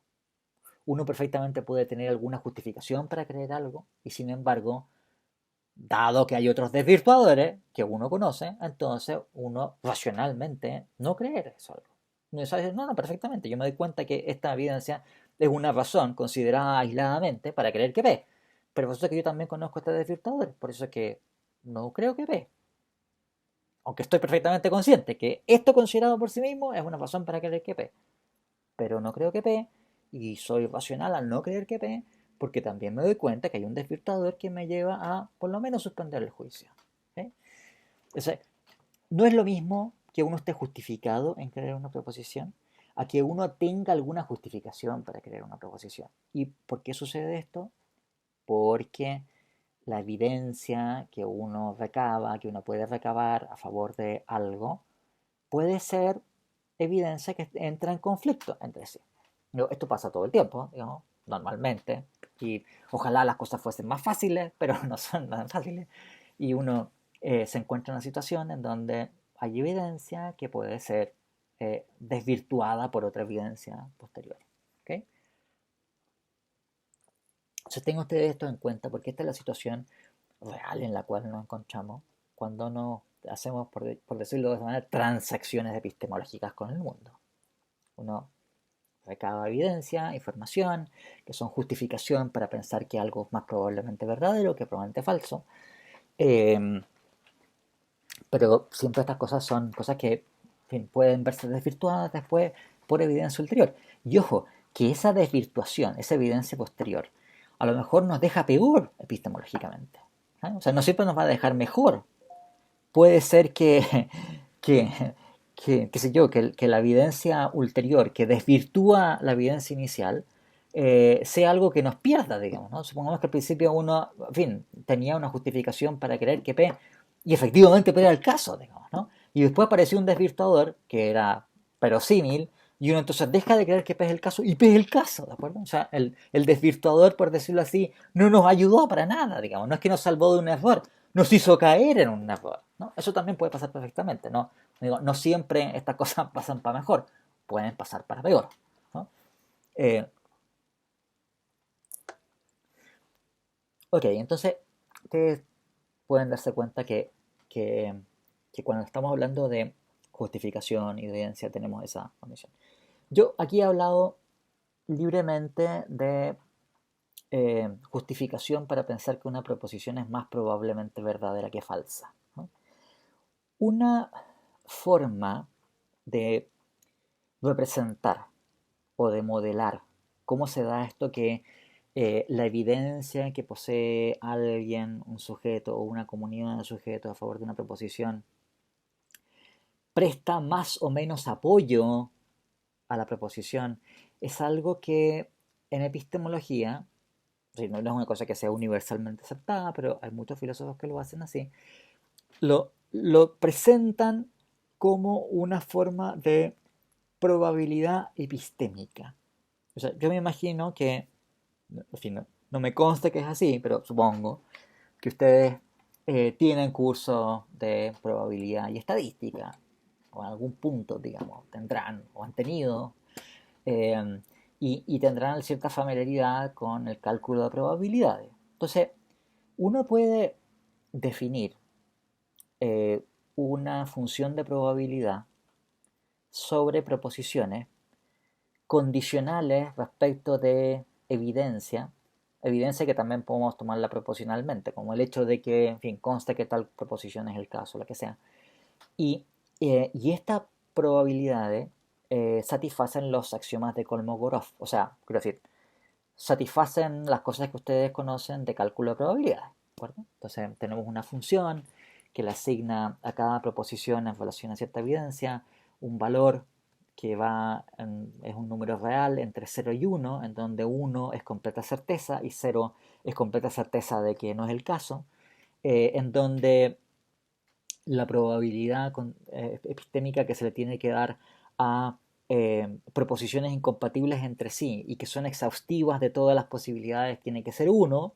Uno perfectamente puede tener alguna justificación para creer algo y sin embargo, dado que hay otros desvirtuadores que uno conoce, entonces uno racionalmente no creer eso algo. Uno sabe, no, no, perfectamente, yo me doy cuenta que esta evidencia es una razón considerada aisladamente para creer que ve. Pero por eso es que yo también conozco a este desvirtuador, por eso es que no creo que ve. Aunque estoy perfectamente consciente que esto considerado por sí mismo es una razón para creer que ve. Pero no creo que P, y soy racional al no creer que P, porque también me doy cuenta que hay un desvirtuador que me lleva a por lo menos suspender el juicio. ¿Sí? O sea, no es lo mismo que uno esté justificado en creer una proposición a que uno tenga alguna justificación para creer una proposición. ¿Y por qué sucede esto? Porque la evidencia que uno recaba, que uno puede recabar a favor de algo, puede ser evidencia que entra en conflicto entre sí. Esto pasa todo el tiempo, digamos, normalmente, y ojalá las cosas fuesen más fáciles, pero no son tan fáciles, y uno se encuentra en una situación en donde hay evidencia que puede ser desvirtuada por otra evidencia posterior. ¿Okay? Entonces tengan ustedes esto en cuenta porque esta es la situación real en la cual nos encontramos cuando nos hacemos, por decirlo de esa manera, transacciones epistemológicas con el mundo. Uno recaba evidencia, información, que son justificación para pensar que algo es más probablemente verdadero que probablemente falso. Eh, pero siempre estas cosas son cosas que en fin, pueden verse desvirtuadas después por evidencia ulterior. Y ojo, que esa desvirtuación, esa evidencia posterior, a lo mejor nos deja peor epistemológicamente. ¿Eh? O sea, no siempre nos va a dejar mejor. Puede ser que, qué sé yo, que la evidencia ulterior que desvirtúa la evidencia inicial sea algo que nos pierda, digamos, ¿no? Supongamos que al principio uno, en fin, tenía una justificación para creer que P, y efectivamente P era el caso, digamos, ¿no? Y después apareció un desvirtuador que era verosímil, y uno entonces deja de creer que P es el caso, y P es el caso, ¿de acuerdo? O sea, el desvirtuador, por decirlo así, no nos ayudó para nada, digamos, no es que nos salvó de un error, nos hizo caer en un error, ¿no? Eso también puede pasar perfectamente, ¿no? Digo, no siempre estas cosas pasan para mejor, pueden pasar para peor, ¿no? Eh, ok, entonces ustedes pueden darse cuenta que, que cuando estamos hablando de justificación y evidencia tenemos esa condición. Yo aquí he hablado libremente de justificación para pensar que una proposición es más probablemente verdadera que falsa, ¿no? Una forma de representar o de modelar cómo se da esto que la evidencia que posee alguien, un sujeto o una comunidad de sujetos a favor de una proposición presta más o menos apoyo a la proposición, es algo que en epistemología, no es una cosa que sea universalmente aceptada, pero hay muchos filósofos que lo hacen así, lo presentan como una forma de probabilidad epistémica. O sea, yo me imagino que, en fin, no me consta que es así, pero supongo que ustedes tienen cursos de probabilidad y estadística, o en algún punto, digamos, tendrán o han tenido, eh, y tendrán cierta familiaridad con el cálculo de probabilidades. Entonces, uno puede definir eh, una función de probabilidad sobre proposiciones condicionales respecto de evidencia, evidencia que también podemos tomarla proporcionalmente, como el hecho de que, en fin, conste que tal proposición es el caso, lo que sea. Y estas probabilidades satisfacen los axiomas de Kolmogorov. O sea, quiero decir, satisfacen las cosas que ustedes conocen de cálculo de probabilidades. ¿De acuerdo? Entonces tenemos una función que le asigna a cada proposición en relación a cierta evidencia un valor que es un número real entre 0 y 1, en donde 1 es completa certeza y 0 es completa certeza de que no es el caso, en donde la probabilidad epistémica que se le tiene que dar a proposiciones incompatibles entre sí y que son exhaustivas de todas las posibilidades tiene que ser 1, o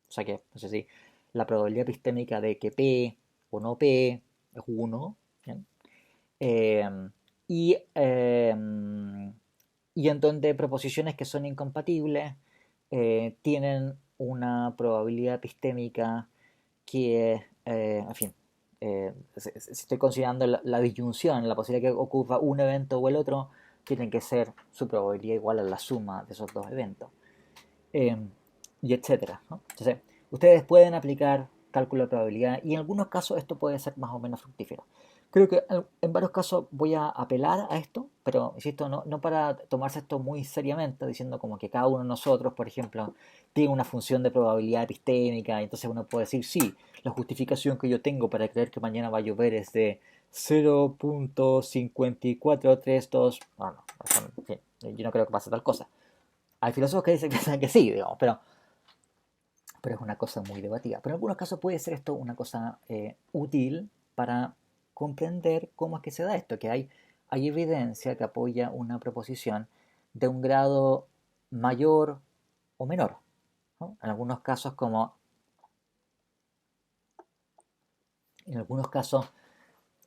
sea que, no sé si, la probabilidad epistémica de que P o no P es 1, ¿bien? Eh, y, eh, y en donde proposiciones que son incompatibles tienen una probabilidad epistémica que, en fin, si estoy considerando la disyunción, la posibilidad que ocurra un evento o el otro, tienen que ser su probabilidad igual a la suma de esos dos eventos, eh, y etcétera, ¿no? Entonces, ustedes pueden aplicar cálculo de probabilidad y en algunos casos esto puede ser más o menos fructífero. Creo que en varios casos voy a apelar a esto, pero insisto, no para tomarse esto muy seriamente, diciendo como que cada uno de nosotros, por ejemplo, tiene una función de probabilidad epistémica, y entonces uno puede decir, sí, la justificación que yo tengo para creer que mañana va a llover es de 0.5432. No, no, en fin, yo no creo que pase tal cosa. Hay filósofos que dicen que sí, digamos, pero es una cosa muy debatida. Pero en algunos casos puede ser esto una cosa útil para comprender cómo es que se da esto, que hay evidencia que apoya una proposición de un grado mayor o menor, ¿no? En algunos casos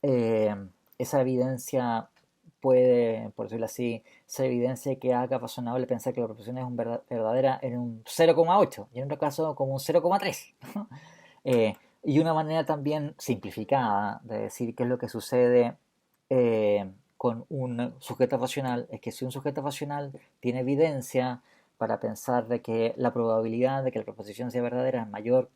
eh, esa evidencia puede, por decirlo así, ser evidencia que haga razonable pensar que la proposición es verdadera en un 0,8 y en otro caso como un 0,3. ¿No? Y una manera también simplificada de decir qué es lo que sucede con un sujeto racional es que si un sujeto racional tiene evidencia para pensar de que la probabilidad de que la proposición sea verdadera es mayor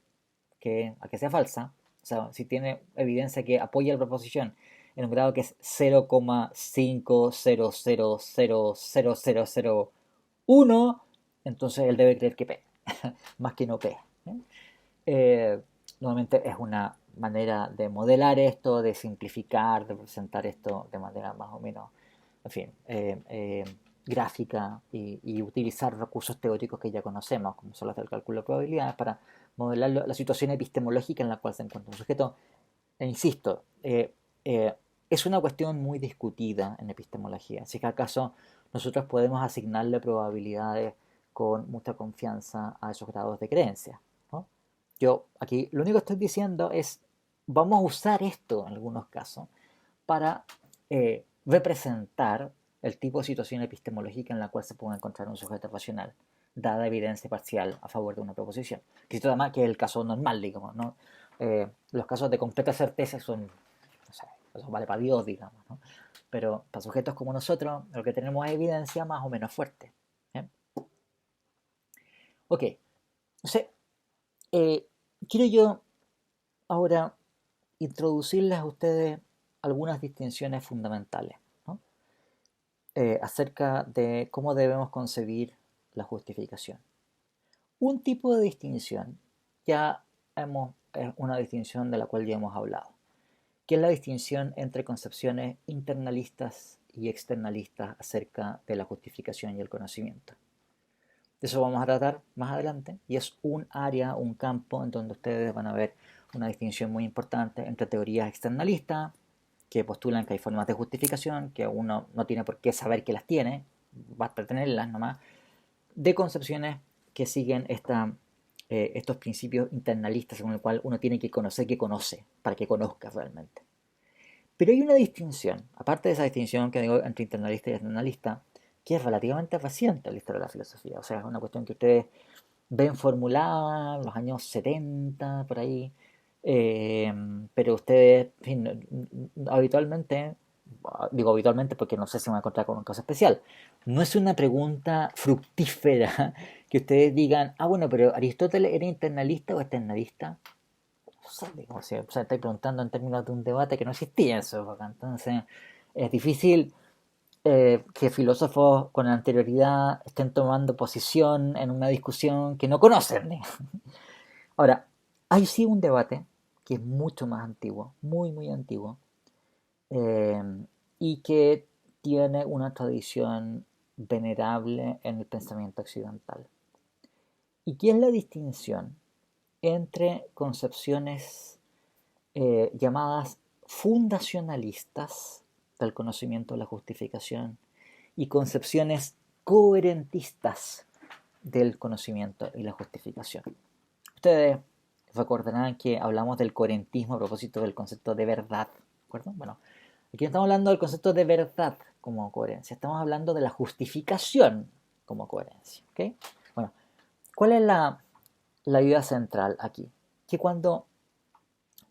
que a que sea falsa, o sea, si tiene evidencia que apoya la proposición en un grado que es 0,500000001, entonces él debe creer que P, más que no P. ¿Eh? Eh, Nuevamente es una manera de modelar esto, de simplificar, de presentar esto de manera más o menos, en fin, gráfica y utilizar recursos teóricos que ya conocemos, como son los del cálculo de probabilidades, para modelar la situación epistemológica en la cual se encuentra un sujeto. E insisto, eh, es una cuestión muy discutida en epistemología. Si es que acaso nosotros podemos asignarle probabilidades con mucha confianza a esos grados de creencia, ¿no? Yo aquí lo único que estoy diciendo es, vamos a usar esto en algunos casos para representar el tipo de situación epistemológica en la cual se puede encontrar un sujeto racional, dada evidencia parcial a favor de una proposición. Que esto además que es el caso normal, digamos, ¿no? Los casos de completa certeza son, no sé, eso vale para Dios, digamos, ¿no? Pero para sujetos como nosotros, lo que tenemos es evidencia más o menos fuerte. ¿Eh? Ok, entonces, eh, quiero yo ahora introducirles a ustedes algunas distinciones fundamentales, ¿no? Acerca de cómo debemos concebir la justificación. Un tipo de distinción, es una distinción de la cual ya hemos hablado, que es la distinción entre concepciones internalistas y externalistas acerca de la justificación y el conocimiento. De eso vamos a tratar más adelante y es un área, un campo en donde ustedes van a ver una distinción muy importante entre teorías externalistas, que postulan que hay formas de justificación, que uno no tiene por qué saber que las tiene, basta tenerlas nomás, de concepciones que siguen estos principios internalistas según el cual uno tiene que conocer que conoce, para que conozca realmente. Pero hay una distinción, aparte de esa distinción que digo entre internalista y externalista, que es relativamente reciente en la historia de la filosofía. O sea, es una cuestión que ustedes ven formulada en los años 70, por ahí, eh, pero ustedes, en fin, habitualmente, digo habitualmente porque no sé si me voy a encontrar con un caso especial, no es una pregunta fructífera que ustedes digan, ah, bueno, pero Aristóteles era internalista o externalista. No sé, digo, o sea, estáis preguntando en términos de un debate que no existía en su época, entonces es difícil que filósofos con anterioridad estén tomando posición en una discusión que no conocen. Ahora, hay sí un debate que es mucho más antiguo, muy, muy antiguo, eh, y que tiene una tradición venerable en el pensamiento occidental. ¿Y qué es la distinción entre concepciones llamadas fundacionalistas del conocimiento de la justificación y concepciones coherentistas del conocimiento y la justificación? Ustedes recordarán que hablamos del coherentismo a propósito del concepto de verdad, ¿de acuerdo? Bueno, aquí no estamos hablando del concepto de verdad como coherencia, estamos hablando de la justificación como coherencia, ¿ok? Bueno, ¿cuál es la idea central aquí? Que cuando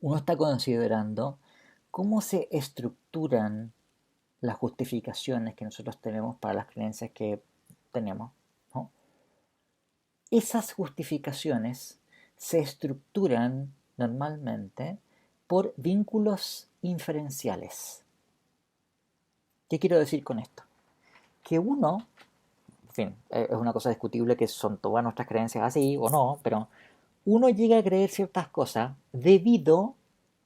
uno está considerando cómo se estructuran las justificaciones que nosotros tenemos para las creencias que tenemos, ¿no? Esas justificaciones se estructuran normalmente por vínculos inferenciales. ¿Qué quiero decir con esto? Que uno, en fin, es una cosa discutible que son todas nuestras creencias así o no, pero uno llega a creer ciertas cosas debido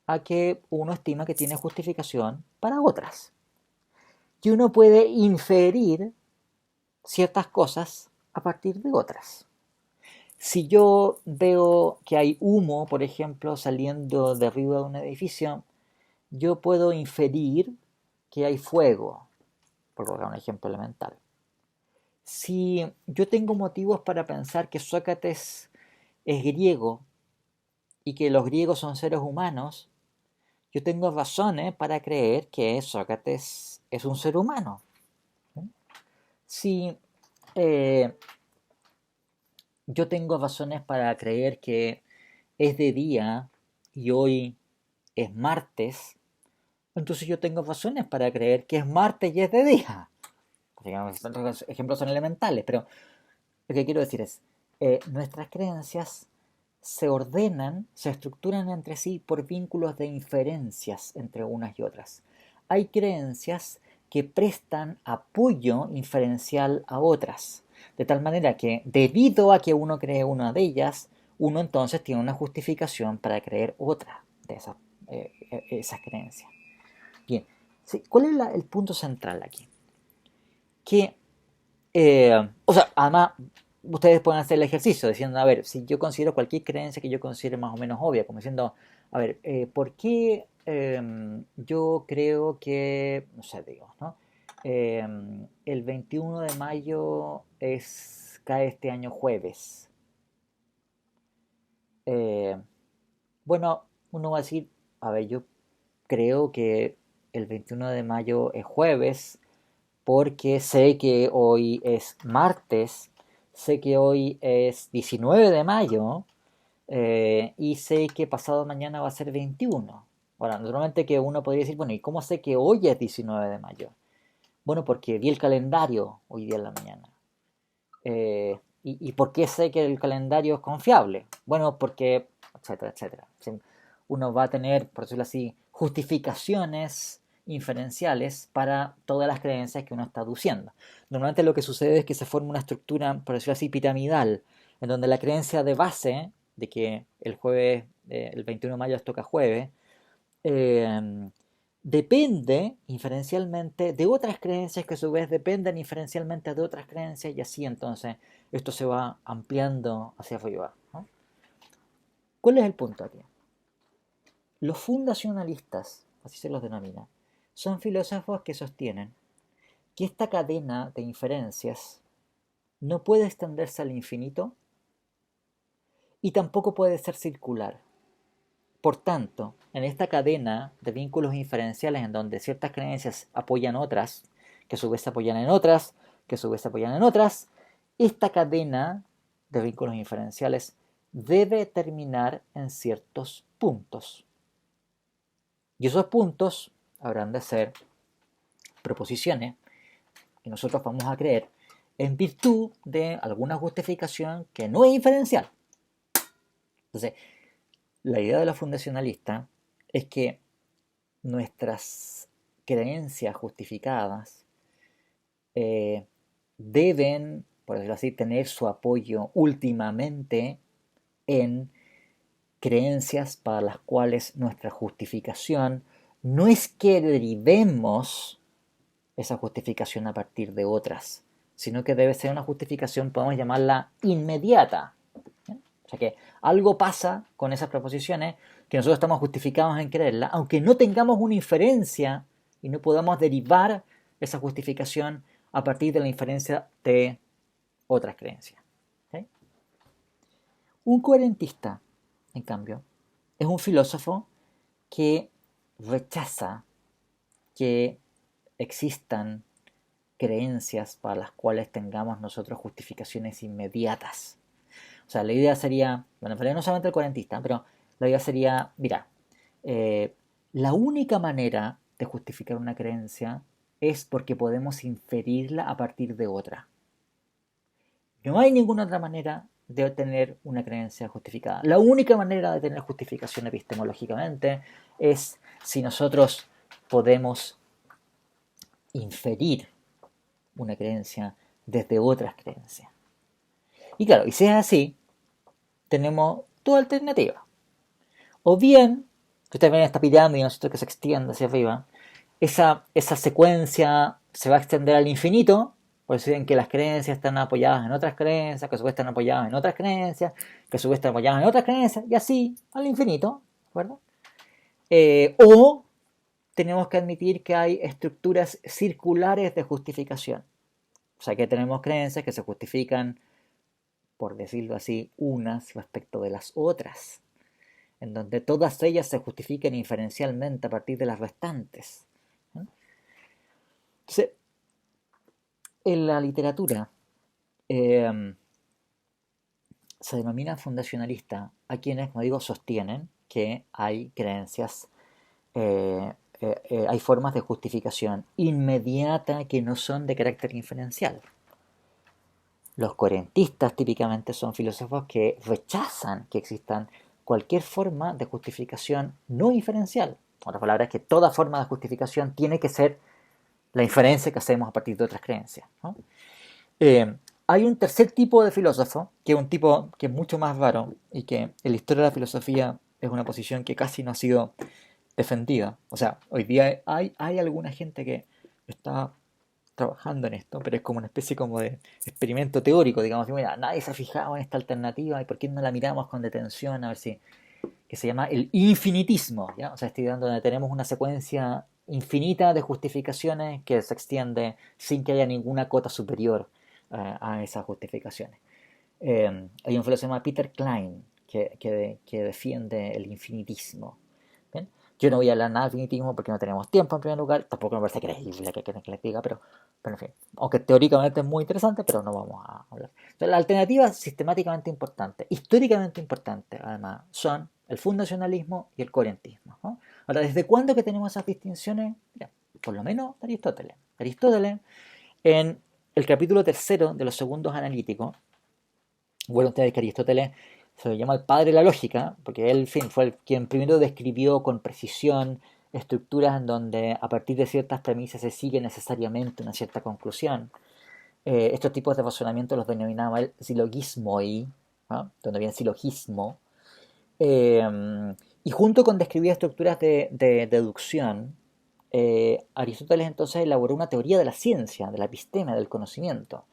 a que uno estima que tiene justificación para otras. Y uno puede inferir ciertas cosas a partir de otras. Si yo veo que hay humo, por ejemplo, saliendo de arriba de un edificio, yo puedo inferir que hay fuego, por colocar un ejemplo elemental. Si yo tengo motivos para pensar que Sócrates es griego y que los griegos son seres humanos, yo tengo razones para creer que Sócrates es un ser humano. Si eh, yo tengo razones para creer que es de día y hoy es martes, entonces yo tengo razones para creer que es martes y es de día. Digamos, estos ejemplos son elementales, pero lo que quiero decir es, nuestras creencias se ordenan, se estructuran entre sí por vínculos de inferencias entre unas y otras. Hay creencias que prestan apoyo inferencial a otras, de tal manera que debido a que uno cree una de ellas, uno entonces tiene una justificación para creer otra de esas creencias. Bien, sí, ¿cuál es el punto central aquí? Que o sea, además, ustedes pueden hacer el ejercicio diciendo, a ver, si yo considero cualquier creencia que yo considere más o menos obvia, como diciendo, a ver, ¿por qué yo creo que, no sé, digo, ¿no? Eh, el 21 de mayo cae este año jueves. Eh, bueno, uno va a decir, a ver, yo creo que el 21 de mayo es jueves porque sé que hoy es martes, sé que hoy es 19 de mayo y sé que pasado mañana va a ser 21. Ahora, naturalmente que uno podría decir, bueno, ¿y cómo sé que hoy es 19 de mayo? Bueno, porque vi el calendario hoy día en la mañana. ¿Y por qué sé que el calendario es confiable? Bueno, porque, etcétera, etcétera. Uno va a tener, por decirlo así, justificaciones inferenciales para todas las creencias que uno está aduciendo. Normalmente lo que sucede es que se forma una estructura, por decirlo así, piramidal, en donde la creencia de base de que el jueves, el 21 de mayo toca jueves, eh, depende inferencialmente de otras creencias que a su vez dependen inferencialmente de otras creencias y así entonces esto se va ampliando hacia arriba, ¿no? ¿Cuál es el punto aquí? Los fundacionalistas, así se los denomina, son filósofos que sostienen que esta cadena de inferencias no puede extenderse al infinito y tampoco puede ser circular. Por tanto, en esta cadena de vínculos inferenciales en donde ciertas creencias apoyan otras, que a su vez apoyan en otras, que a su vez apoyan en otras, esta cadena de vínculos inferenciales debe terminar en ciertos puntos. Y esos puntos habrán de ser proposiciones que nosotros vamos a creer en virtud de alguna justificación que no es inferencial. Entonces, la idea de la fundacionalista es que nuestras creencias justificadas deben, por decirlo así, tener su apoyo últimamente en creencias para las cuales nuestra justificación no es que derivemos esa justificación a partir de otras, sino que debe ser una justificación, podemos llamarla inmediata. ¿Bien? O sea que algo pasa con esas proposiciones que nosotros estamos justificados en creerla, aunque no tengamos una inferencia y no podamos derivar esa justificación a partir de la inferencia de otras creencias. ¿Okay? Un coherentista, en cambio, es un filósofo que rechaza que existan creencias para las cuales tengamos nosotros justificaciones inmediatas. O sea, la idea sería, bueno, en realidad no solamente el coherentista, pero la idea sería, mira, la única manera de justificar una creencia es porque podemos inferirla a partir de otra. No hay ninguna otra manera de tener una creencia justificada. La única manera de tener justificación epistemológicamente es si nosotros podemos inferir una creencia desde otras creencias. Y claro, y si es así, tenemos dos alternativas. O bien, que ustedes ven esta pirámide, ¿no? Que se extiende hacia arriba, esa secuencia se va a extender al infinito, por eso dicen que las creencias están apoyadas en otras creencias, que a su vez están apoyadas en otras creencias, que a su vez están apoyadas en otras creencias, y así al infinito, ¿de acuerdo? O tenemos que admitir que hay estructuras circulares de justificación. O sea, que tenemos creencias que se justifican, por decirlo así, unas respecto de las otras, en donde todas ellas se justifican inferencialmente a partir de las restantes. Entonces, en la literatura se denomina fundacionalista a quienes, como digo, sostienen que hay creencias, hay formas de justificación inmediata que no son de carácter inferencial. Los coherentistas típicamente son filósofos que rechazan que existan cualquier forma de justificación no inferencial. Otra palabra es que toda forma de justificación tiene que ser la inferencia que hacemos a partir de otras creencias, ¿no? Hay un tercer tipo de filósofo, que es un tipo que es mucho más raro y que en la historia de la filosofía es una posición que casi no ha sido defendida. O sea, hoy día hay alguna gente que está trabajando en esto, pero es como una especie como de experimento teórico, digamos, mira, nadie se ha fijado en esta alternativa y por qué no la miramos con detención a ver si, que se llama el infinitismo, ¿ya? O sea, estoy dando donde tenemos una secuencia infinita de justificaciones que se extiende sin que haya ninguna cota superior a esas justificaciones. Hay un filósofo que se llama Peter Klein que defiende el infinitismo. ¿Bien? Yo no voy a hablar nada del infinitismo porque no tenemos tiempo en primer lugar, tampoco me parece creíble que les diga, pero en fin, aunque teóricamente es muy interesante, pero no vamos a hablar. Entonces, las alternativas sistemáticamente importantes, históricamente importantes, además, son el fundacionalismo y el coherentismo, ¿no? Ahora, ¿desde cuándo que tenemos esas distinciones? Mira, por lo menos Aristóteles. Aristóteles, en el capítulo tercero de los segundos analíticos, bueno, ustedes que Aristóteles se le llama el padre de la lógica, porque él, en fin, fue el quien primero describió con precisión estructuras en donde a partir de ciertas premisas se sigue necesariamente una cierta conclusión. Estos tipos de razonamiento los denominaba el silogismoi, ¿no? Donde viene silogismo. Y junto con describir estructuras de deducción, Aristóteles entonces elaboró una teoría de la ciencia, de la episteme, del conocimiento,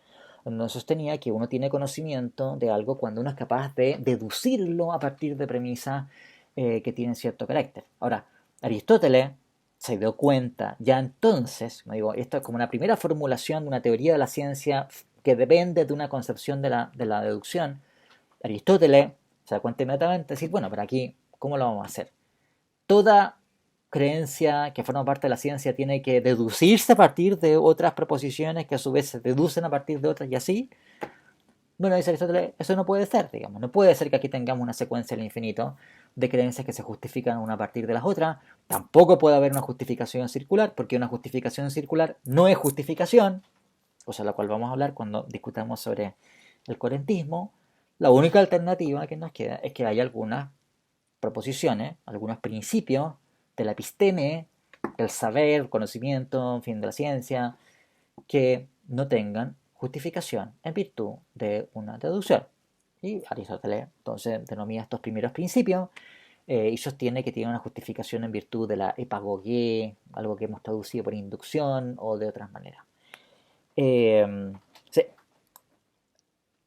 donde sostenía que uno tiene conocimiento de algo cuando uno es capaz de deducirlo a partir de premisas que tienen cierto carácter. Ahora, Aristóteles se dio cuenta ya entonces, me digo, esto es como una primera formulación de una teoría de la ciencia que depende de una concepción de la deducción. Aristóteles se da cuenta inmediatamente de decir, bueno, pero aquí, ¿cómo lo vamos a hacer? Toda creencia que forma parte de la ciencia tiene que deducirse a partir de otras proposiciones que a su vez se deducen a partir de otras y así. Bueno, dice Aristóteles, eso no puede ser, digamos. No puede ser que aquí tengamos una secuencia al infinito de creencias que se justifican una a partir de las otras. Tampoco puede haber una justificación circular, porque una justificación circular no es justificación, cosa de la cual vamos a hablar cuando discutamos sobre el coherentismo. La única alternativa que nos queda es que haya algunas proposiciones, algunos principios de la episteme, del saber, el conocimiento, en fin, de la ciencia, que no tengan justificación en virtud de una deducción. Y Aristóteles entonces denomina estos primeros principios y sostiene que tiene una justificación en virtud de la epagogé, algo que hemos traducido por inducción o de otras maneras. Sí,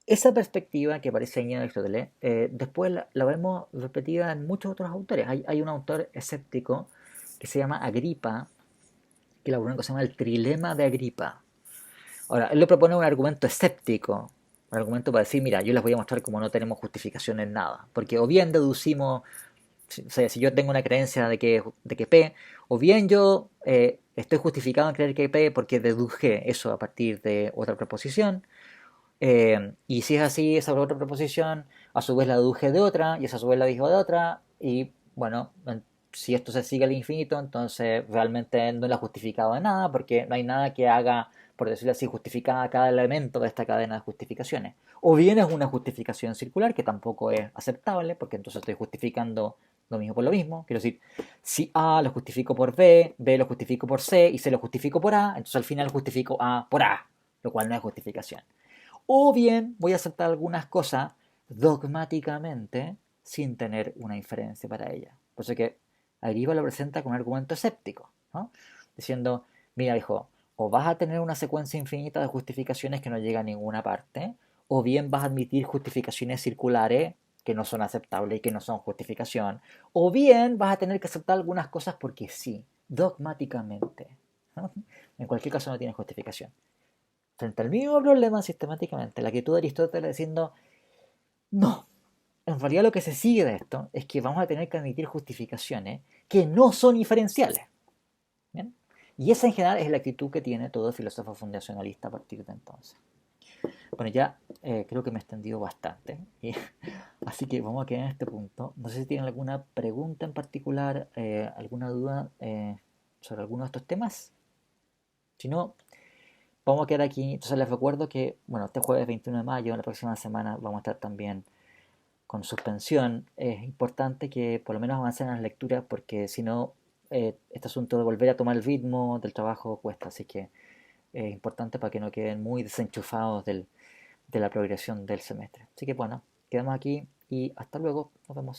esa perspectiva que aparece ahí en Aristóteles, después la vemos repetida en muchos otros autores. Hay un autor escéptico que se llama Agripa, que elaboró una cosa que se llama el trilema de Agripa. Ahora, él le propone un argumento escéptico, un argumento para decir, mira, yo les voy a mostrar cómo no tenemos justificación en nada, porque o bien deducimos, o sea, si yo tengo una creencia de que P, o bien yo estoy justificado en creer que P porque deduje eso a partir de otra proposición, y si es así, esa otra proposición, a su vez la deduje de otra, y esa a su vez la dijo de otra, y bueno, si esto se sigue al infinito, entonces realmente no la ha justificado de nada, porque no hay nada que haga, por decirlo así, justificada cada elemento de esta cadena de justificaciones. O bien es una justificación circular, que tampoco es aceptable, porque entonces estoy justificando lo mismo por lo mismo. Quiero decir, si A lo justifico por B, B lo justifico por C, y C lo justifico por A, entonces al final justifico A por A, lo cual no es justificación. O bien voy a aceptar algunas cosas dogmáticamente sin tener una inferencia para ella. Por eso que Agripa lo presenta con un argumento escéptico, ¿no? Diciendo, mira hijo, o vas a tener una secuencia infinita de justificaciones que no llega a ninguna parte, o bien vas a admitir justificaciones circulares que no son aceptables y que no son justificación, o bien vas a tener que aceptar algunas cosas porque sí, dogmáticamente, ¿no? En cualquier caso no tiene justificación. Frente al mismo problema, sistemáticamente, la actitud de Aristóteles diciendo, no, en realidad lo que se sigue de esto es que vamos a tener que admitir justificaciones que no son inferenciales. ¿Bien? Y esa en general es la actitud que tiene todo filósofo fundacionalista a partir de entonces. Bueno, ya creo que me he extendido bastante, así que vamos a quedar en este punto. No sé si tienen alguna pregunta en particular, alguna duda sobre alguno de estos temas. Si no, vamos a quedar aquí. Entonces les recuerdo que, bueno, este jueves 21 de mayo, la próxima semana, vamos a estar también con suspensión. Es importante que por lo menos avancen en las lecturas porque si no, este asunto de volver a tomar el ritmo del trabajo cuesta. Así que es importante para que no queden muy desenchufados de la progresión del semestre. Así que bueno, quedamos aquí y hasta luego. Nos vemos.